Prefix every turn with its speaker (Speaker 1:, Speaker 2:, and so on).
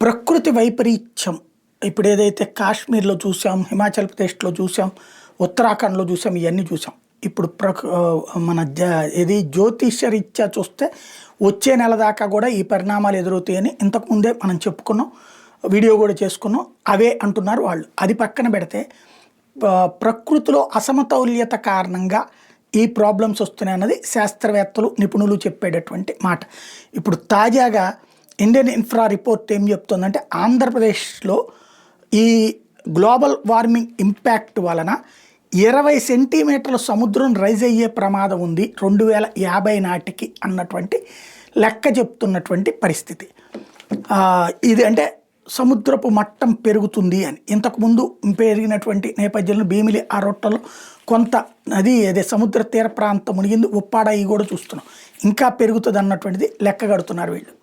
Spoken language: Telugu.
Speaker 1: ప్రకృతి వైపరీత్యం ఇప్పుడు ఏదైతే కాశ్మీర్లో చూసాం, హిమాచల్ ప్రదేశ్లో చూసాం, ఉత్తరాఖండ్లో చూసాం, ఇవన్నీ చూసాం. ఇప్పుడు మన ఇది జ్యోతిష్య రీత్యా చూస్తే వచ్చే నెల దాకా కూడా ఈ పరిణామాలు ఎదురవుతాయని ఇంతకుముందే మనం చెప్పుకున్నాం, వీడియో కూడా చేసుకున్నాం. అవే అంటున్నారు వాళ్ళు. అది పక్కన పెడితే ప్రకృతిలో అసమతౌల్యత కారణంగా ఈ ప్రాబ్లమ్స్ వస్తున్నాయి అన్నది శాస్త్రవేత్తలు, నిపుణులు చెప్పేటటువంటి మాట. ఇప్పుడు తాజాగా ఇండియన్ ఇన్ఫ్రా రిపోర్ట్ ఏం చెప్తుందంటే, ఆంధ్రప్రదేశ్లో ఈ గ్లోబల్ వార్మింగ్ ఇంపాక్ట్ వలన 20 సెంటీమీటర్ల సముద్రం రైజ్ అయ్యే ప్రమాదం ఉంది 2050 నాటికి అన్నటువంటి లెక్క చెప్తున్నటువంటి పరిస్థితి. ఇది అంటే సముద్రపు మట్టం పెరుగుతుంది అని. ఇంతకుముందు పెరిగినటువంటి నేపథ్యంలో భీమిలి ఆ రొట్టలో కొంత నది అదే సముద్ర తీర ప్రాంతం మునిగింది, ఉప్పాడ ఇవి కూడా చూస్తున్నాం. ఇంకా పెరుగుతుంది అన్నటువంటిది లెక్క కడుతున్నారు వీళ్ళు.